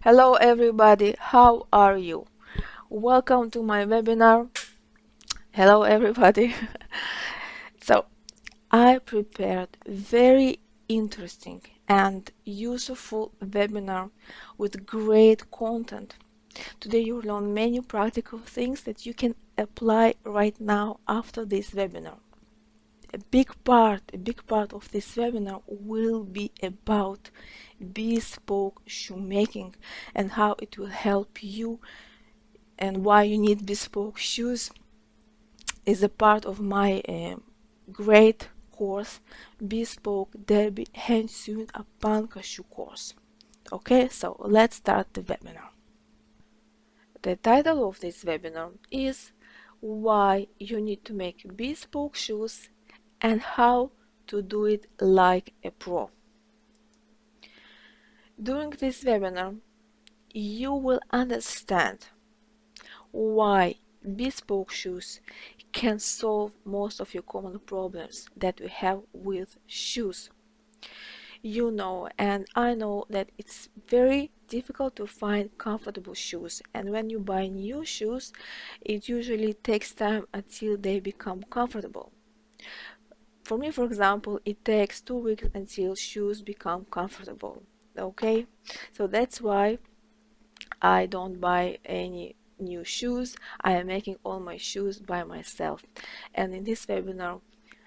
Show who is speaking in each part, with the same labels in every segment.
Speaker 1: Hello everybody, how are you? Welcome to my webinar. Hello everybody. So, I prepared very interesting and useful webinar with great content. Today you'll learn many practical things that you can apply right now after this webinar. A big part of this webinar will be about bespoke shoemaking and how it will help you and why you need bespoke shoes is a part of my great course, Bespoke Derby Hand Sewn Opanka shoe course. Okay, so let's start the webinar. The title of this webinar is why you need to make bespoke shoes and how to do it like a pro. During this webinar, you will understand why bespoke shoes can solve most of your common problems that we have with shoes. You know, and I know that it's very difficult to find comfortable shoes, and when you buy new shoes, it usually takes time until they become comfortable. For me, for example, it takes 2 weeks until shoes become comfortable. Okay, so that's why I don't buy any new shoes. I am making all my shoes by myself, and in this webinar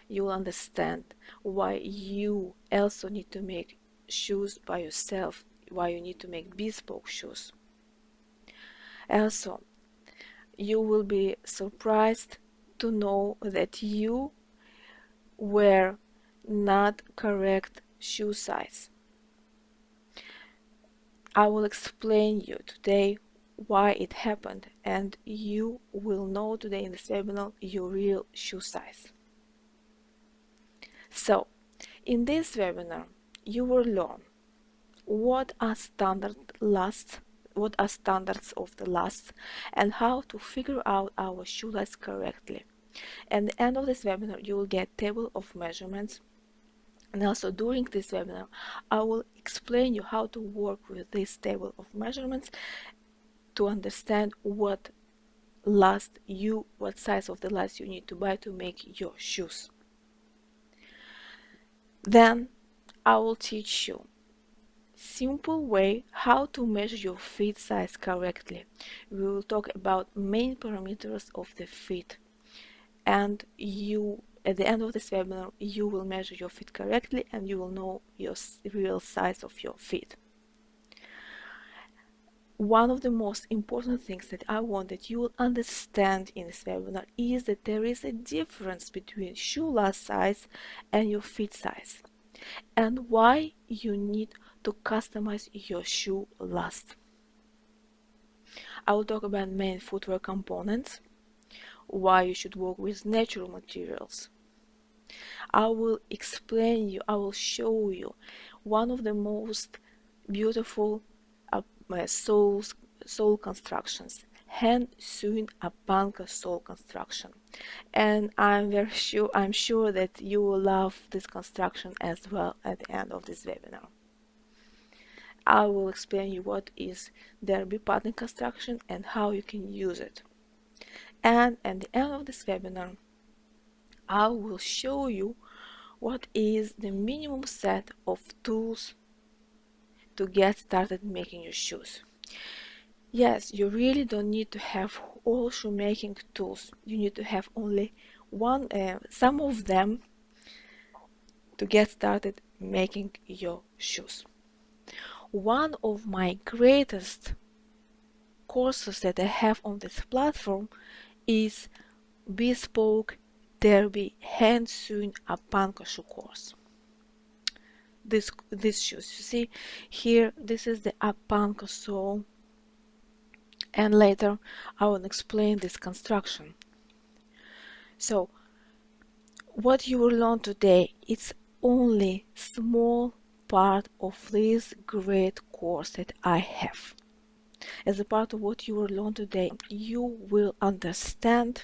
Speaker 1: you'll understand why you also need to make shoes by yourself, why you need to make bespoke shoes. Also, you will be surprised to know that you wear not correct shoe size. I will explain you today why it happened, and you will know today in this webinar your real shoe size. So, in this webinar, you will learn what are standards of the lasts, and how to figure out our shoe size correctly. At the end of this webinar, you will get table of measurements. And also during this webinar, I will explain you how to work with this table of measurements to understand what size of the last you need to buy to make your shoes. Then I will teach you simple way how to measure your feet size correctly. We will talk about main parameters of the feet, and at the end of this webinar you will measure your feet correctly and you will know your real size of your feet. One of the most important things that I want that you will understand in this webinar is that there is a difference between shoe last size and your feet size, and why you need to customize your shoe last. I will talk about main footwear components, why you should work with natural materials. I will show you one of the most beautiful sole constructions, hand sewn Opanka sole construction, and I'm sure that you will love this construction as well at the end of this webinar. I will explain you what is derby pattern construction and how you can use it. And at the end of this webinar, I will show you what is the minimum set of tools to get started making your shoes. Yes, you really don't need to have all shoemaking tools. You need to have only some of them to get started making your shoes. One of my greatest courses that I have on this platform is Bespoke Derby Hand Sewn Opanka shoe course. These shoes, you see here, this is the Opanka sole, and later I will explain this construction. So what you will learn today, it's only small part of this great course that I have. As a part of what you will learn today, you will understand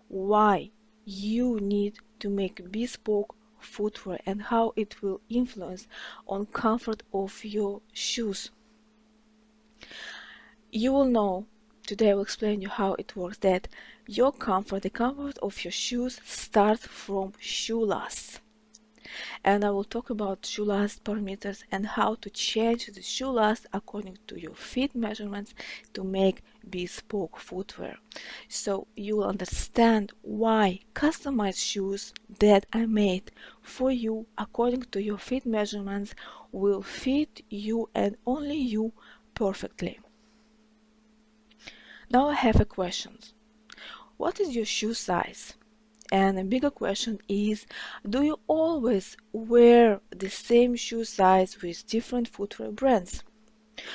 Speaker 1: why you need to make bespoke footwear and how it will influence on comfort of your shoes. You will know, today I will explain you how it works, that your comfort, the comfort of your shoes starts from shoe lasts. And I will talk about shoe last parameters and how to change the shoe last according to your feet measurements to make bespoke footwear. So you will understand why customized shoes that I made for you according to your feet measurements will fit you and only you perfectly. Now I have a question. What is your shoe size? And a bigger question is, do you always wear the same shoe size with different footwear brands?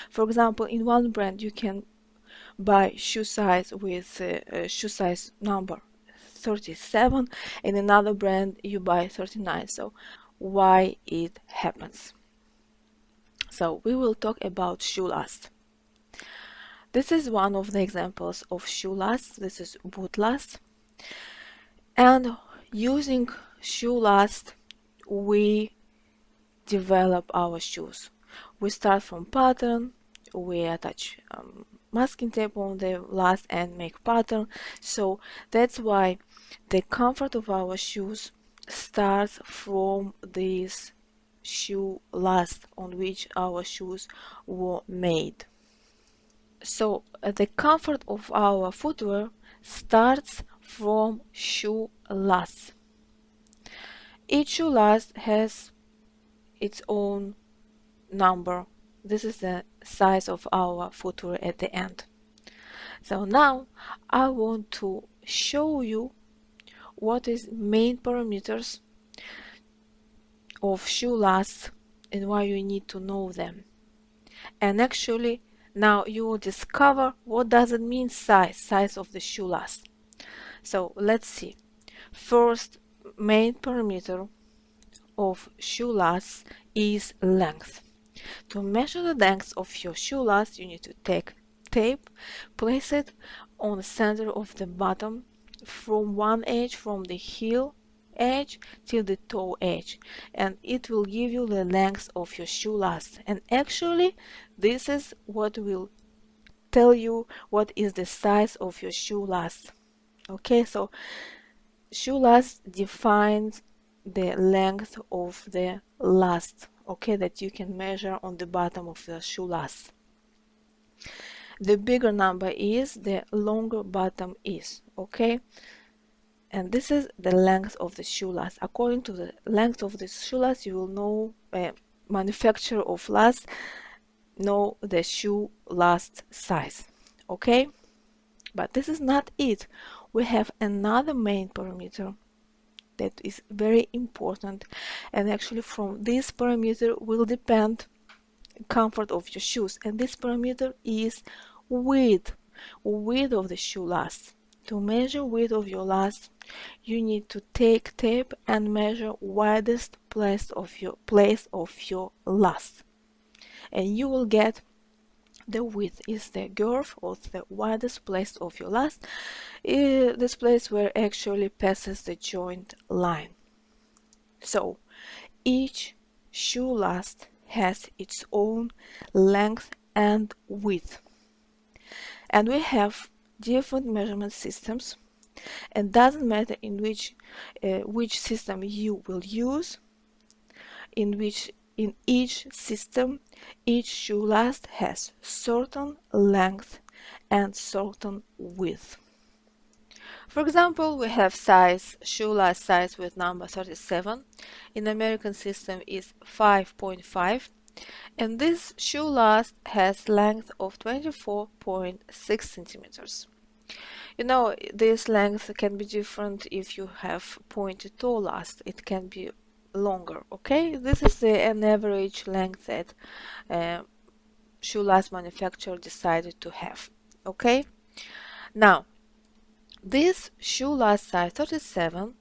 Speaker 1: For example, in one brand you can buy shoe size with shoe size number 37, in another brand you buy 39. So why it happens? So we will talk about shoe last. This is one of the examples of shoe last. This is boot last. And using shoe last, we develop our shoes. We start from pattern, we attach masking tape on the last and make pattern. So that's why the comfort of our shoes starts from this shoe last on which our shoes were made. So the comfort of our footwear starts from shoe last. Each shoe last has its own number. This is the size of our footwear at the end. So now I want to show you what is main parameters of shoe last and why you need to know them. And actually now you will discover what does it mean size of the shoe last. So let's see. First main parameter of shoe last is length. To measure the length of your shoe last, you need to take tape, place it on the center of the bottom from one edge, from the heel edge till the toe edge, and it will give you the length of your shoe last. And actually this is what will tell you what is the size of your shoe last. Okay, so shoe last defines the length of the last, okay, that you can measure on the bottom of the shoe last. The bigger number is, the longer bottom is, okay, and this is the length of the shoe last. According to the length of the shoe last, you will know manufacturer of last, know the shoe last size, okay. But this is not it. We have another main parameter that is very important, and actually from this parameter will depend comfort of your shoes, and this parameter is width of the shoe last. To measure width of your last, you need to take tape and measure widest place of your last, and you will get the width is the girth or the widest place of your last, this place where actually passes the joint line. So each shoe last has its own length and width, and we have different measurement systems, and doesn't matter in which system you will use, in each system each shoe last has certain length and certain width. For example, we have shoe last size with number 37. In American system is 5.5, and this shoe last has length of 24.6 centimeters. You know, this length can be different if you have pointed toe last. It can be longer, okay. This is an average length that shoe last manufacturer decided to have, okay. Now this shoe last size 37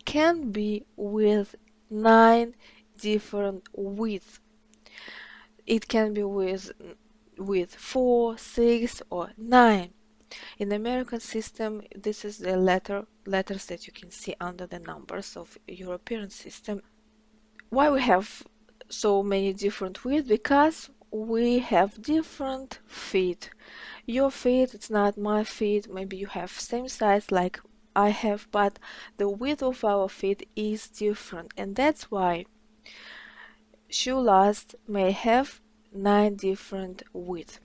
Speaker 1: can be with 9 different widths. It can be with 4, 6 or 9. In the American system, this is the letters that you can see under the numbers of European system. Why we have so many different widths? Because we have different feet. Your feet, it's not my feet. Maybe you have same size like I have, but the width of our feet is different, and that's why shoe lasts may have 9 different widths.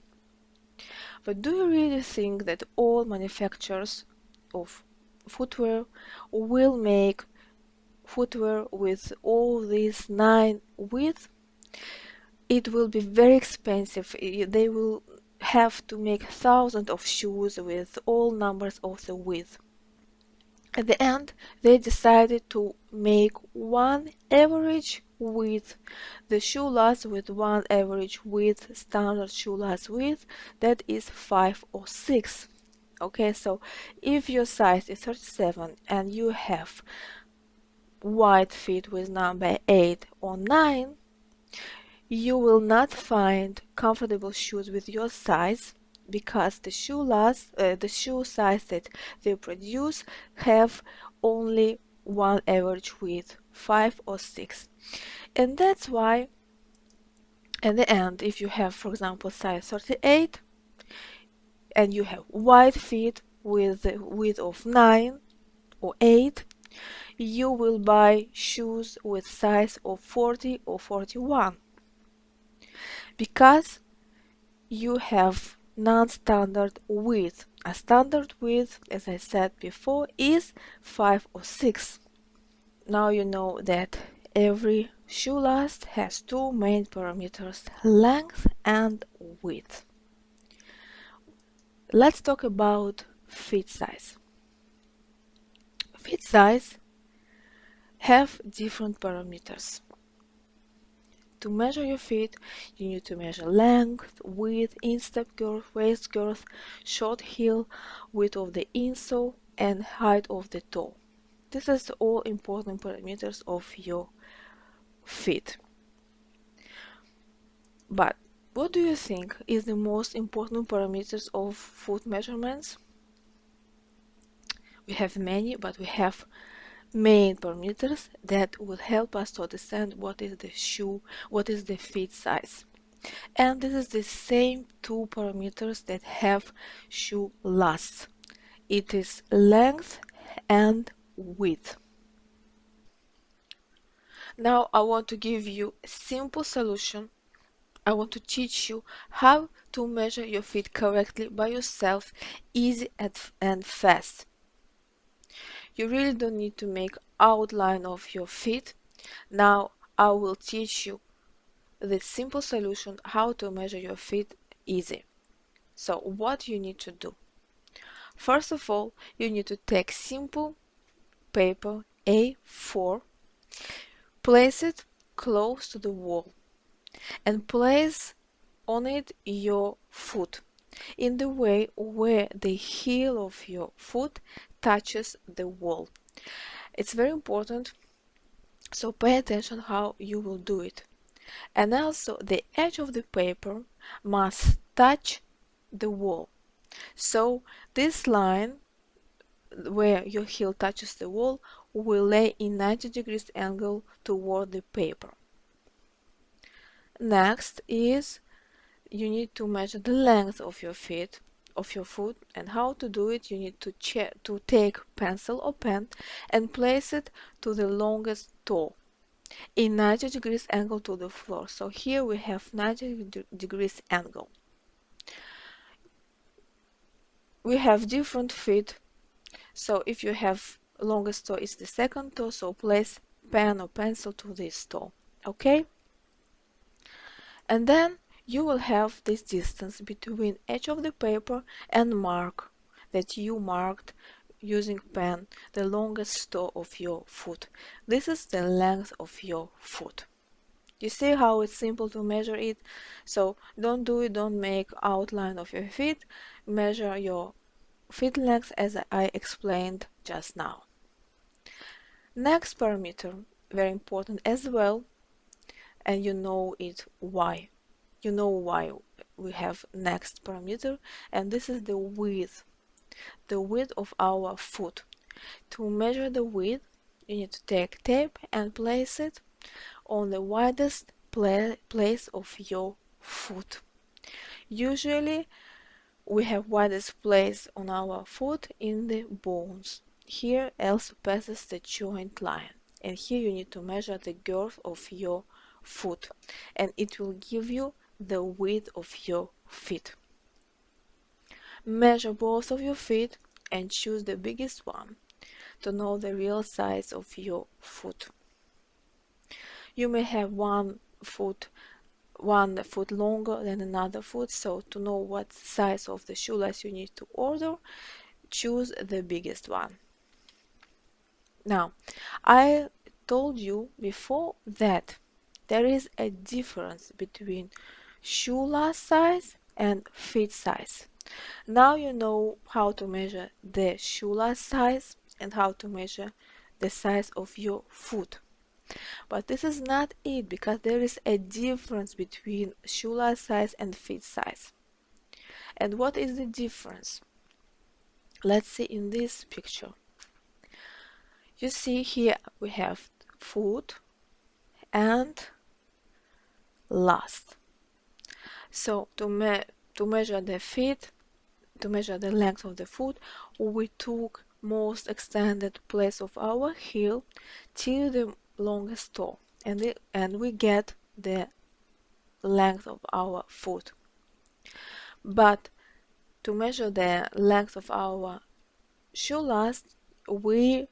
Speaker 1: But do you really think that all manufacturers of footwear will make footwear with all these 9 widths? It will be very expensive. They will have to make thousands of shoes with all numbers of the width. At the end, they decided to make one average width. The shoe lasts with one average width, standard shoe lasts width, that is 5 or 6. Okay, so if your size is 37 and you have wide feet with number 8 or 9, you will not find comfortable shoes with your size because the shoe size that they produce have only one average width, 5 or 6. And that's why at the end, if you have, for example, size 38 and you have wide feet with the width of 9 or 8, you will buy shoes with size of 40 or 41 because you have non-standard width. A standard width, as I said before, is 5 or 6. Now you know that every shoe last has two main parameters, length and width. Let's talk about feet size. Feet size have different parameters. To measure your feet, you need to measure length, width, instep girth, waist girth, short heel, width of the insole, and height of the toe. This is all important parameters of your feet. But what do you think is the most important parameters of foot measurements? We have many, but we have main parameters that will help us to understand what is the feet size. And this is the same two parameters that have shoe lasts. It is length and width. Now I want to give you a simple solution. I want to teach you how to measure your feet correctly by yourself, easy and fast. You really don't need to make outline of your feet. Now I will teach you the simple solution how to measure your feet easy. So what you need to do? First of all, you need to take simple paper A4, place it close to the wall, and place on it your foot in the way where the heel of your foot touches the wall. It's very important, so pay attention how you will do it. And also the edge of the paper must touch the wall. So this line where your heel touches the wall will lay in 90 degrees angle toward the paper. Next is you need to measure the length of your foot, and how to do it, you need to take pencil or pen and place it to the longest toe in 90 degrees angle to the floor. So here we have 90 degrees angle. We have different feet, so if you have longest toe is the second toe, so place pen or pencil to this toe, okay? And then you will have this distance between edge of the paper and mark that you marked using pen, the longest toe of your foot. This is the length of your foot. You see how it's simple to measure it? So don't make outline of your feet. Measure your feet length as I explained just now. Next parameter, very important as well, and you know it why. You know why we have next parameter, and this is the width of our foot. To measure the width, you need to take tape and place it on the widest place of your foot. Usually we have widest place on our foot in the bones. Here also passes the joint line, and here you need to measure the girth of your foot, and it will give you the width of your feet. Measure both of your feet and choose the biggest one to know the real size of your foot. You may have one foot longer than another foot, so to know what size of the shoelace you need to order, choose the biggest one. Now, I told you before that there is a difference between shoelace size and feet size. Now you know how to measure the shoelace size and how to measure the size of your foot. But this is not it, because there is a difference between shoelace size and feet size. And what is the difference? Let's see in this picture. You see here we have foot and last. So to measure the feet, to measure the length of the foot, we took most extended place of our heel till the longest toe, and we get the length of our foot. But to measure the length of our shoelace, we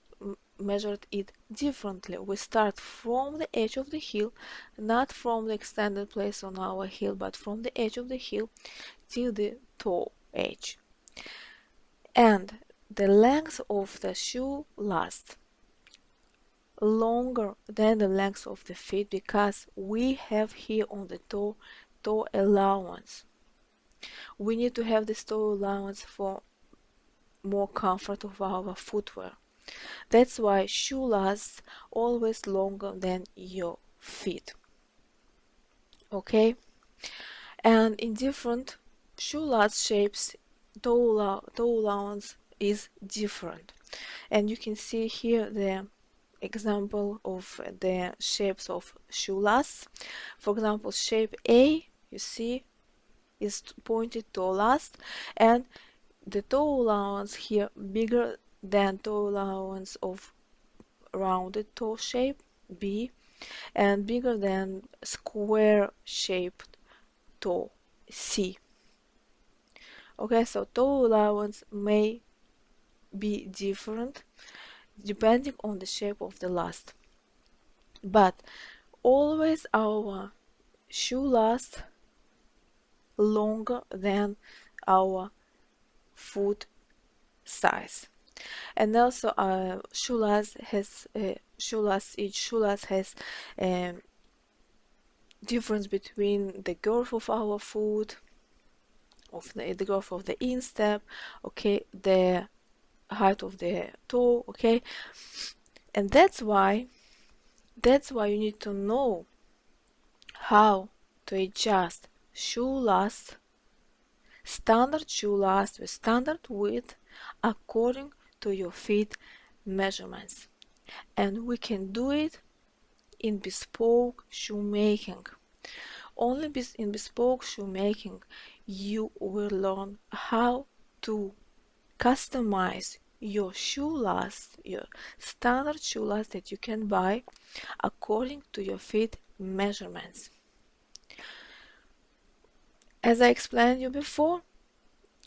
Speaker 1: measured it differently. We start from the edge of the heel, not from the extended place on our heel, but from the edge of the heel till the toe edge. And the length of the shoe lasts longer than the length of the feet, because we have here on the toe allowance. We need to have this toe allowance for more comfort of our footwear. That's why shoe lasts always longer than your feet. Okay? And in different shoe last shapes, toe allowance is different. And you can see here the example of the shapes of shoe lasts. For example, shape A, you see, is pointed toe last, and the toe allowance here bigger than toe allowance of rounded toe shape B, and bigger than square shaped toe C. Okay, so toe allowance may be different depending on the shape of the last, but always our shoe lasts longer than our foot size. And also each shoelace has difference between the girth of our foot, of the girth of the instep, okay, the height of the toe, okay. And that's why you need to know how to adjust standard shoe last with standard width according to your feet measurements. And we can do it in bespoke shoemaking. Only in bespoke shoemaking you will learn how to customize your shoe last, your standard shoe last that you can buy according to your feet measurements. As I explained you before,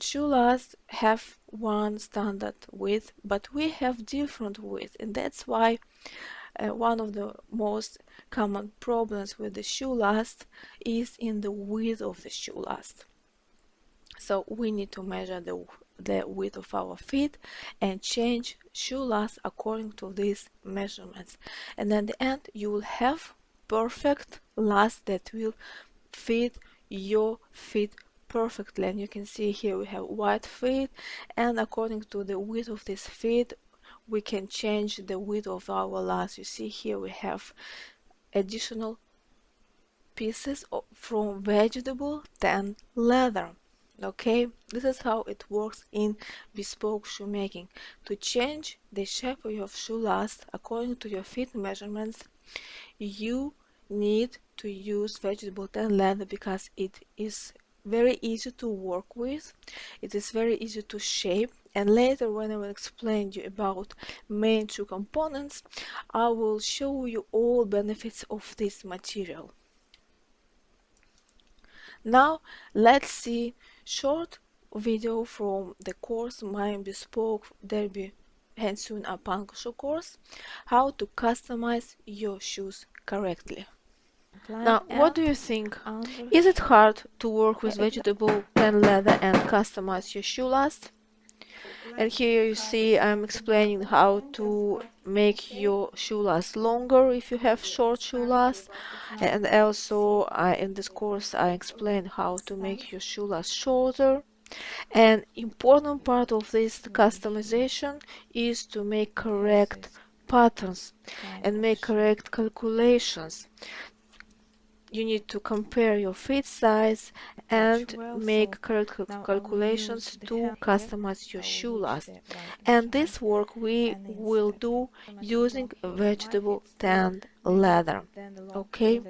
Speaker 1: shoe lasts have one standard width, but we have different width, and that's why one of the most common problems with the shoe last is in the width of the shoe last. So we need to measure the width of our feet and change shoe last according to these measurements, and at the end you will have perfect last that will fit your feet perfectly. And you can see here we have wide feet, and according to the width of this feet we can change the width of our last. You see here we have additional pieces from vegetable than leather. Okay, this is how it works in bespoke shoemaking. To change the shape of your shoe last according to your feet measurements, you need to use vegetable tan leather because it is very easy to work with, it is very easy to shape, and later when I will explain you about main two components, I will show you all benefits of this material. Now let's see short video from the course, my Bespoke Derby Hand Sewn Opanka shoe course, how to customize your shoes correctly. Now, what do you think? Is it hard to work with vegetable tan leather and customize your shoe last? And here you see I'm explaining how to make your shoe last longer if you have short shoe last, and also in this course I explain how to make your shoe last shorter. An important part of this customization is to make correct patterns and make correct calculations. You need to compare your feet size and make correct calculations to customize your shoe last. And this work we will do using vegetable tanned leather. Okay?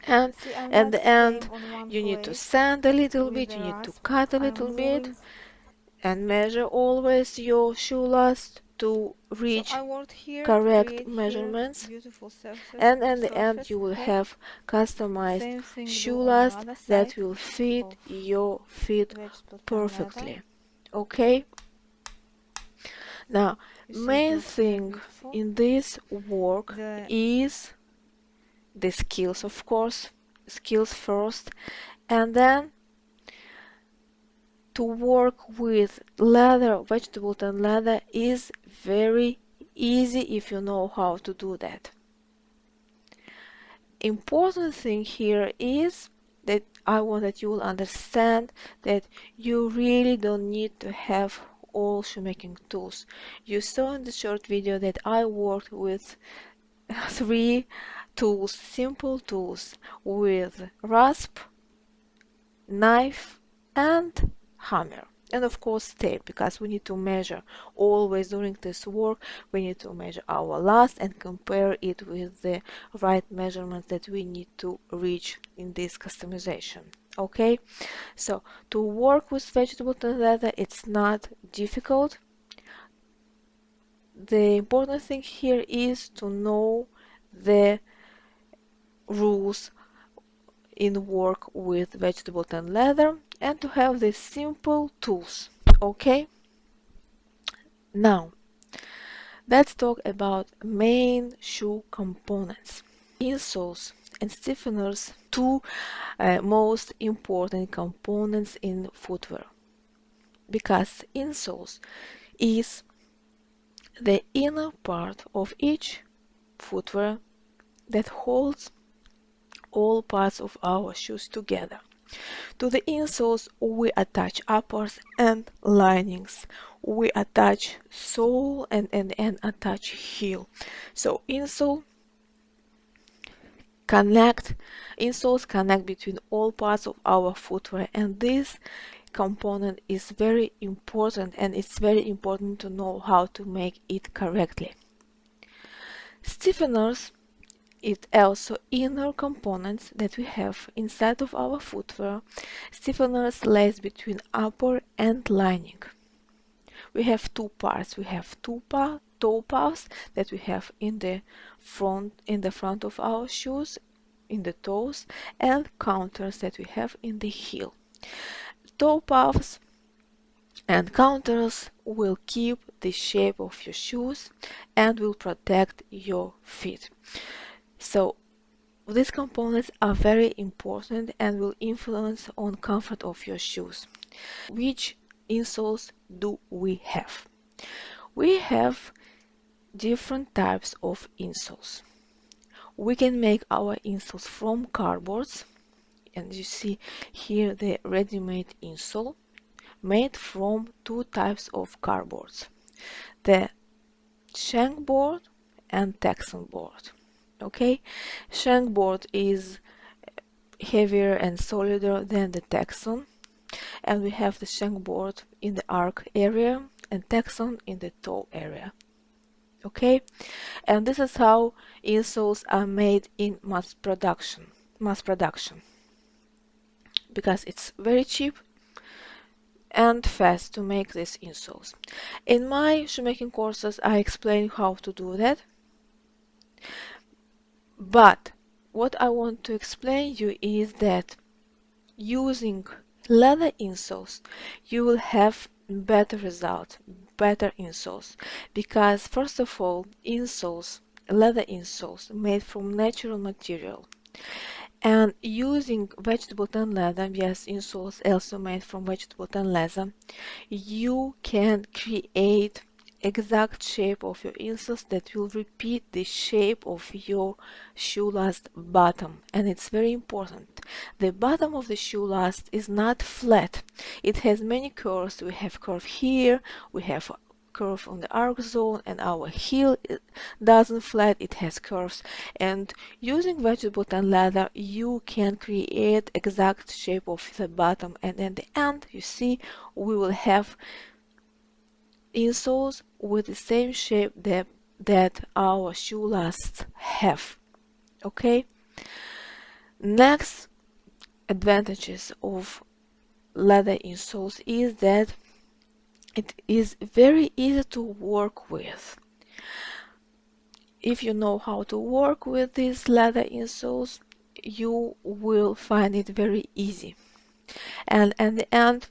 Speaker 1: And at the end, you need to sand a little bit, you need to cut a little bit, and measure always your shoe last to reach correct measurements, and at the end you will have customized shoe last that will fit your feet perfectly. Okay, now main thing in this work is the skills, of course, skills first, and then to work with leather, vegetable tan leather is very easy if you know how to do that. Important thing here is that I want that you will understand that you really don't need to have all shoemaking tools. You saw in the short video that I worked with 3 tools, simple tools, with rasp, knife and hammer, and of course tape, because we need to measure always during this work. We need to measure our last and compare it with the right measurements that we need to reach in this customization. Okay, so to work with vegetable tan leather, it's not difficult. The important thing here is to know the rules in work with vegetable tan leather and to have these simple tools. Okay, now let's talk about main shoe components. Insoles and stiffeners, two most important components in footwear, because insoles is the inner part of each footwear that holds all parts of our shoes together. To the insoles we attach uppers and linings. We attach sole and attach heel. So insoles connect between all parts of our footwear, and this component is very important, and it's very important to know how to make it correctly. Stiffeners is also inner components that we have inside of our footwear. Stiffeners lays between upper and lining. We have 2 parts. We have toe puffs that we have in the front of our shoes, in the toes, and counters that we have in the heel. Toe puffs and counters will keep the shape of your shoes and will protect your feet. So these components are very important and will influence on comfort of your shoes. Which insoles do we have? We have different types of insoles. We can make our insoles from cardboards, and you see here the ready-made insole made from 2 types of cardboards, the shank board and texan board. Okay, shank board is heavier and solider than the texan, and we have the shank board in the arc area and texan in the toe area. Okay, and this is how insoles are made in mass production, because it's very cheap and fast to make these insoles. In my shoemaking courses, I explain how to do that, but what I want to explain you is that using leather insoles, you will have better result, better insoles, because first of all, insoles, leather insoles made from natural material, and using vegetable tan leather, yes, insoles also made from vegetable tan leather, you can create exact shape of your insoles that will repeat the shape of your shoe last bottom. And it's very important, the bottom of the shoe last is not flat, it has many curves. We have curve here, we have curve on the arc zone, and our heel doesn't flat, it has curves. And using vegetable tan leather, you can create exact shape of the bottom, and at the end, you see, we will have insoles with the same shape that our shoe lasts have. Okay, next advantages of leather insoles is that it is very easy to work with. If you know how to work with these leather insoles, you will find it very easy. And at the end,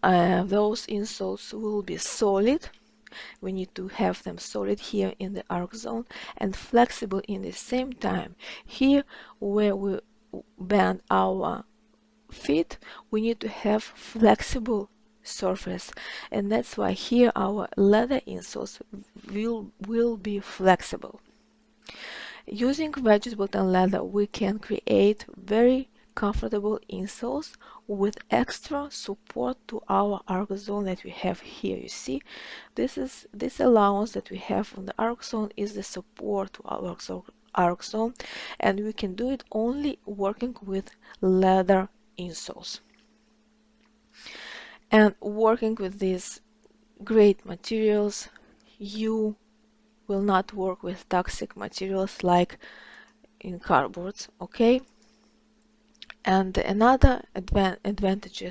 Speaker 1: those insoles will be solid. We need to have them solid here in the arc zone and flexible in the same time. Here where we bend our feet, we need to have flexible surface, and that's why here our leather insoles will be flexible. Using vegetable tan leather, we can create very comfortable insoles with extra support to our arc zone that we have here. You see, this allowance that we have on the arc zone is the support to our arc zone, and we can do it only working with leather insoles. And working with these great materials, you will not work with toxic materials like in cardboards. Okay, and another advantage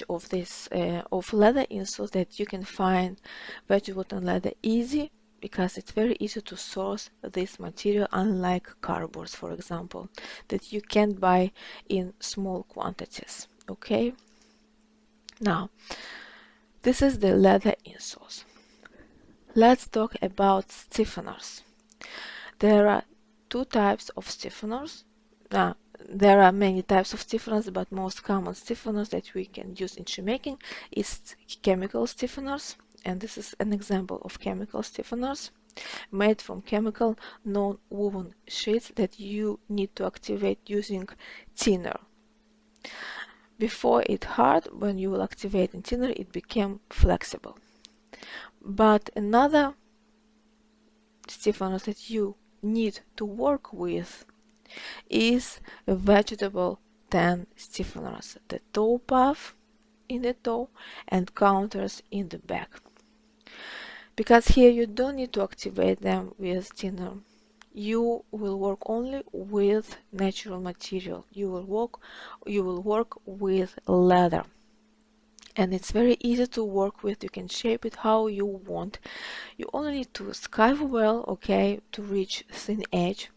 Speaker 1: of this of leather insoles, that you can find vegetable tan leather easy, because it's very easy to source this material, unlike cardboards, for example, that you can't buy in small quantities. Okay, now this is the leather insoles. Let's talk about stiffeners. There are two types of stiffeners. There are many types of stiffeners, but most common stiffeners that we can use in shoemaking is chemical stiffeners, and this is an example of chemical stiffeners made from chemical non-woven sheets that you need to activate using thinner. Before it hard, when you will activate in thinner, it became flexible. But another stiffeners that you need to work with is a vegetable tan stiffeners, the toe puff in the toe and counters in the back, because here you don't need to activate them with thinner. You will work only with natural material. You will work with leather, and it's very easy to work with. You can shape it how you want. You only need to scarf well, okay, to reach thin edge,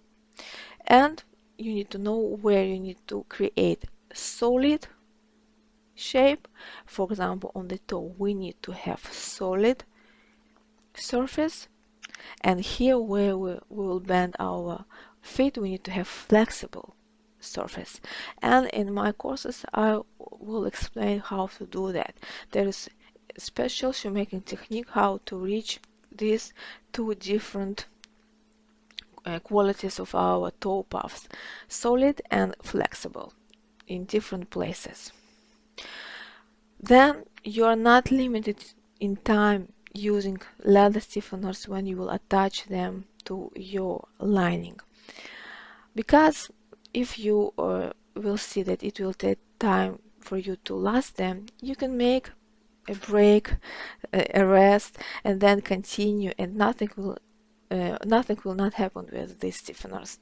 Speaker 1: and you need to know where you need to create solid shape. For example, on the toe we need to have solid surface, and here where we will bend our feet, we need to have flexible surface. And in my courses I will explain how to do that. There is a special shoemaking technique how to reach these two different qualities of our toe puffs, solid and flexible, in different places. Then you are not limited in time using leather stiffeners when you will attach them to your lining, because if you will see that it will take time for you to last them, you can make a break, a rest, and then continue, and nothing will not happen with these stiffeners.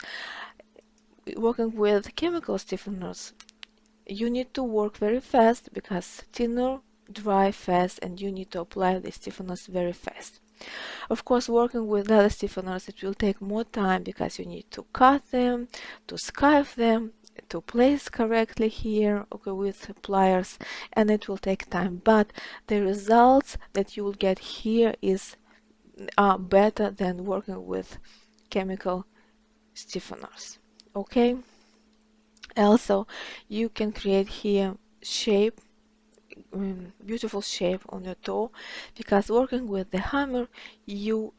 Speaker 1: Working with chemical stiffeners, you need to work very fast because thinner dry fast, and you need to apply the stiffeners very fast. Of course, working with leather stiffeners, it will take more time because you need to cut them, to scarf them, to place correctly here, okay, with pliers, and it will take time. But the results that you will get here are better than working with chemical stiffeners. Okay. Also, you can create here shape, beautiful shape on your toe, because working with the hammer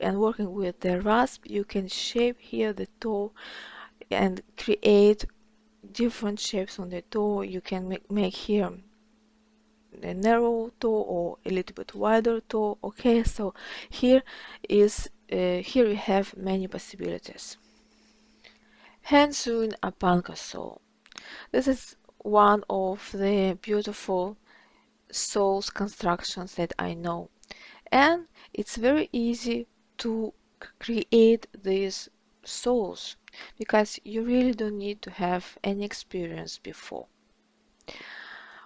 Speaker 1: and working with the rasp, you can shape here the toe and create different shapes on the toe. You can make here a narrow toe or a little bit wider toe. Okay, so here you have many possibilities. Hand sewn Opanka sole. This is one of the beautiful soles constructions that I know, and it's very easy to create these soles because you really don't need to have any experience before.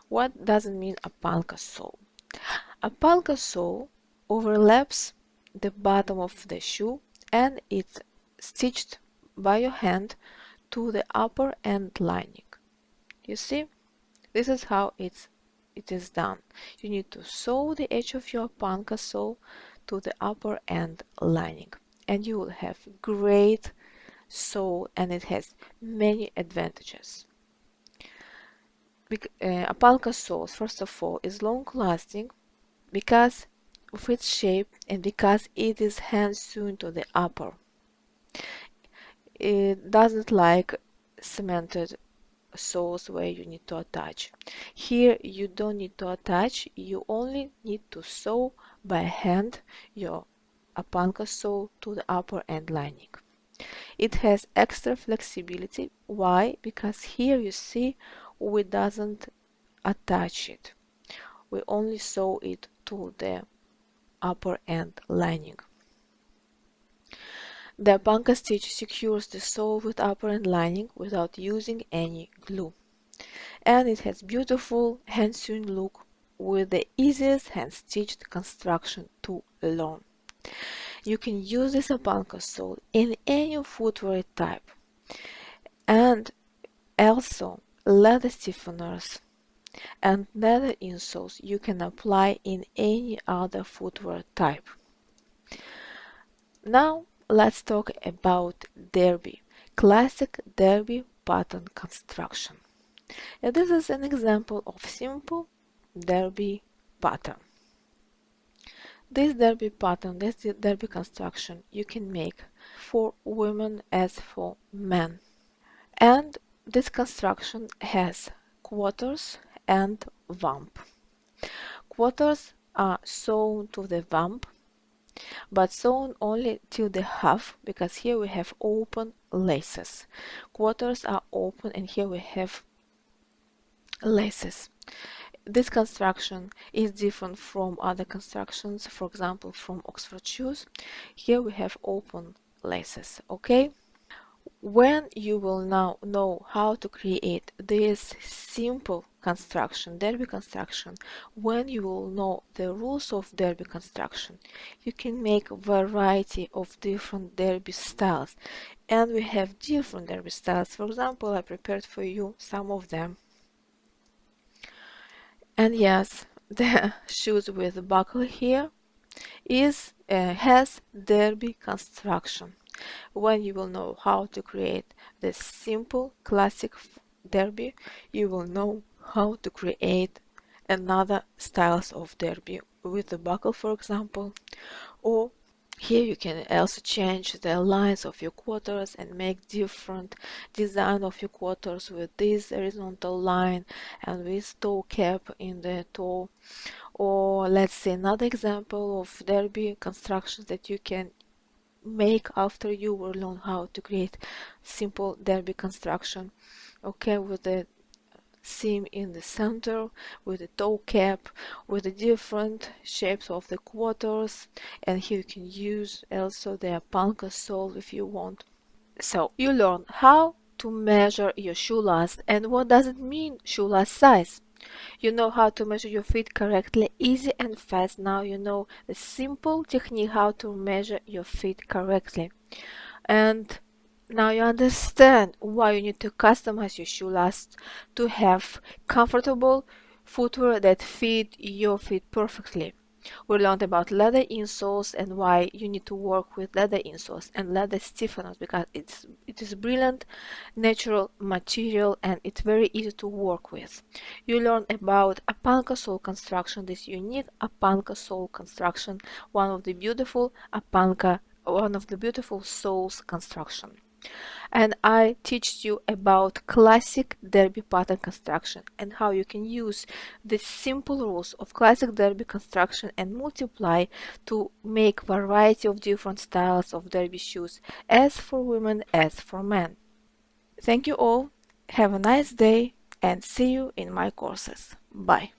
Speaker 1: What does it mean Opanka sole? Opanka sole overlaps the bottom of the shoe, and it's stitched by your hand to the upper end lining. You see, this is how it is done. You need to sew the edge of your Opanka sole to the upper end lining, and you will have great sole, and it has many advantages. Opanka sole, first of all, is long lasting because of its shape and because it is hand sewn to the upper. It doesn't like cemented soles where you need to attach. Here you don't need to attach, you only need to sew by hand your Opanka sole to the upper end lining. It has extra flexibility. Why? Because here you see we doesn't attach it. We only sew it to the upper end lining. The Opanka stitch secures the sole with upper end lining without using any glue. And it has beautiful hand-sewn look with the easiest hand-stitched construction to learn. You can use this Opanka sole in any footwear type, and also leather stiffeners and leather insoles you can apply in any other footwear type. Now let's talk about derby, classic derby pattern construction. And this is an example of simple derby pattern. This derby pattern, this derby construction you can make for women as for men. And this construction has quarters and vamp. Quarters are sewn to the vamp, but sewn only till the half because here we have open laces. Quarters are open and here we have laces. This construction is different from other constructions, for example from Oxford shoes. Here we have open laces, okay? When you will now know how to create this simple construction, derby construction, when you will know the rules of derby construction, you can make a variety of different derby styles. And we have different derby styles. For example, I prepared for you some of them. And yes, the shoes with the buckle here has derby construction. When you will know how to create the simple classic derby, you will know how to create another styles of derby with the buckle, for example. Or here you can also change the lines of your quarters and make different design of your quarters with this horizontal line and with toe cap in the toe. Or let's say another example of derby constructions that you can make after you will learn how to create simple derby construction, okay, with the seam in the center with the toe cap, with the different shapes of the quarters, and here you can use also the Opanka sole if you want. So you learn how to measure your shoe last and what does it mean shoe last size. You know how to measure your feet correctly, easy and fast. Now you know the simple technique how to measure your feet correctly. And now you understand why you need to customize your shoe last to have comfortable footwear that fit your feet perfectly. We learned about leather insoles and why you need to work with leather insoles and leather stiffeners because it is brilliant natural material and it's very easy to work with. You learn about Opanka sole construction, this unique Opanka sole construction, one of the beautiful soles construction. And I teach you about classic derby pattern construction and how you can use the simple rules of classic derby construction and multiply to make variety of different styles of derby shoes as for women as for men. Thank you all, have a nice day and see you in my courses. Bye.